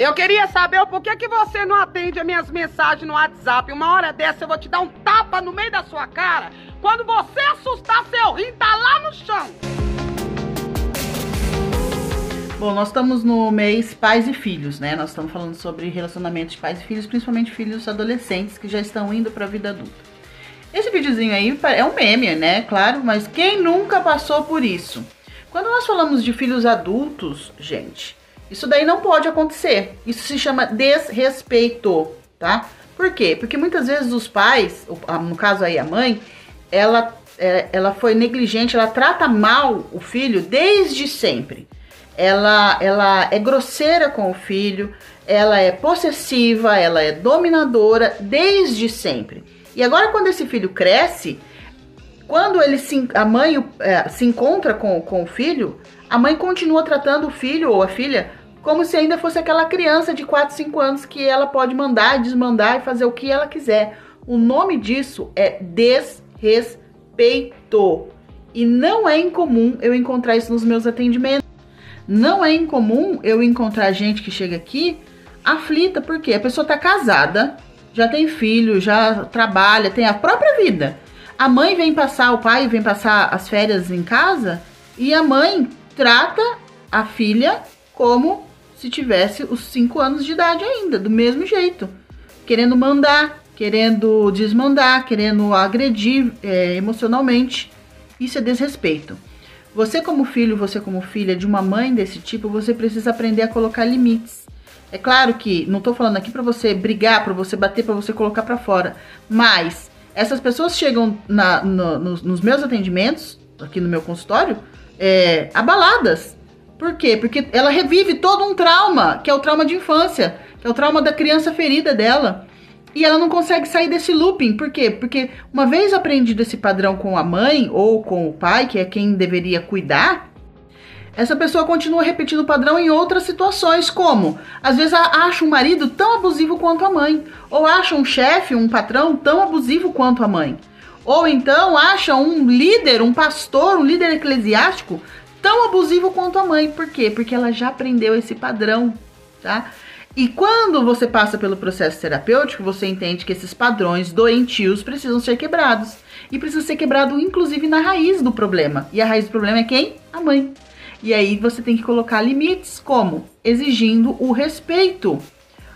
Eu queria saber o porquê que você não atende as minhas mensagens no WhatsApp. Uma hora dessa eu vou te dar um tapa no meio da sua cara. Quando você assustar, seu rim tá lá no chão. Bom, nós estamos no mês pais e filhos, né? Nós estamos falando sobre relacionamento de pais e filhos, principalmente filhos adolescentes que já estão indo para a vida adulta. Esse videozinho aí é um meme, né? Claro, mas quem nunca passou por isso? Quando nós falamos de filhos adultos, gente, isso daí não pode acontecer. Isso se chama desrespeito, tá? Por quê? Porque muitas vezes os pais, no caso aí a mãe, ela foi negligente, ela trata mal o filho desde sempre. Ela é grosseira com o filho, ela é possessiva, ela é dominadora desde sempre. E agora quando esse filho cresce, quando a mãe se encontra com o filho, a mãe continua tratando o filho ou a filha como se ainda fosse aquela criança de 4, 5 anos que ela pode mandar, desmandar e fazer o que ela quiser. O nome disso é desrespeito. E não é incomum eu encontrar isso nos meus atendimentos. Não é incomum eu encontrar gente que chega aqui aflita, porque a pessoa tá casada, já tem filho, já trabalha, tem a própria vida. A mãe vem passar, o pai vem passar as férias em casa e a mãe trata a filha como se tivesse os 5 anos de idade ainda, do mesmo jeito. Querendo mandar, querendo desmandar, querendo agredir emocionalmente. Isso é desrespeito. Você como filho, você como filha de uma mãe desse tipo, você precisa aprender a colocar limites. É claro que não tô falando aqui pra você brigar, pra você bater, pra você colocar pra fora. Mas essas pessoas chegam nos meus atendimentos, aqui no meu consultório, abaladas. Por quê? Porque ela revive todo um trauma, que é o trauma de infância, que é o trauma da criança ferida dela. E ela não consegue sair desse looping. Por quê? Porque uma vez aprendido esse padrão com a mãe ou com o pai, que é quem deveria cuidar, essa pessoa continua repetindo o padrão em outras situações, como às vezes acha um marido tão abusivo quanto a mãe, ou acha um chefe, um patrão tão abusivo quanto a mãe, ou então acha um líder, um pastor, um líder eclesiástico tão abusivo quanto a mãe. Por quê? Porque ela já aprendeu esse padrão, tá? E quando você passa pelo processo terapêutico, você entende que esses padrões doentios precisam ser quebrados. E precisa ser quebrado, inclusive, na raiz do problema. E a raiz do problema é quem? A mãe. E aí você tem que colocar limites, como? Exigindo o respeito.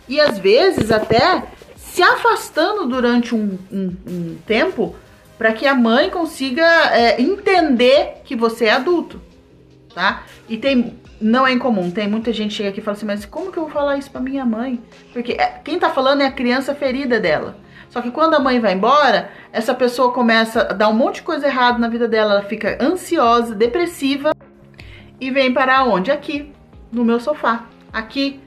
E às vezes até se afastando durante um tempo para que a mãe consiga entender que você é adulto, tá? E não é incomum, tem muita gente que chega aqui e fala assim, mas como que eu vou falar isso pra minha mãe? Porque quem tá falando é a criança ferida dela. Só que quando a mãe vai embora, essa pessoa começa a dar um monte de coisa errada na vida dela, ela fica ansiosa, depressiva e vem parar onde? Aqui, no meu sofá, aqui,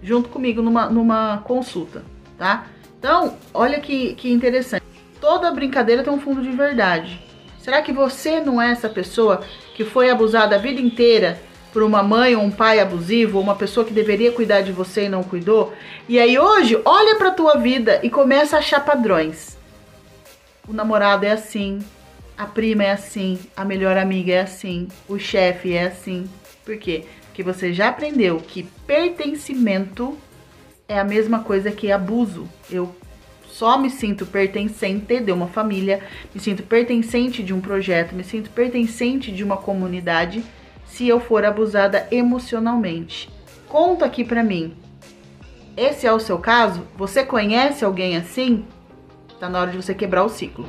junto comigo numa consulta, tá? Então, olha que interessante. Toda brincadeira tem um fundo de verdade. Será que você não é essa pessoa que foi abusada a vida inteira por uma mãe ou um pai abusivo, ou uma pessoa que deveria cuidar de você e não cuidou? E aí hoje, olha pra tua vida e começa a achar padrões. O namorado é assim, a prima é assim, a melhor amiga é assim, o chefe é assim. Por quê? Porque você já aprendeu que pertencimento é a mesma coisa que abuso. Eu só me sinto pertencente de uma família, me sinto pertencente de um projeto, me sinto pertencente de uma comunidade se eu for abusada emocionalmente. Conta aqui pra mim. Esse é o seu caso? Você conhece alguém assim? Tá na hora de você quebrar o ciclo.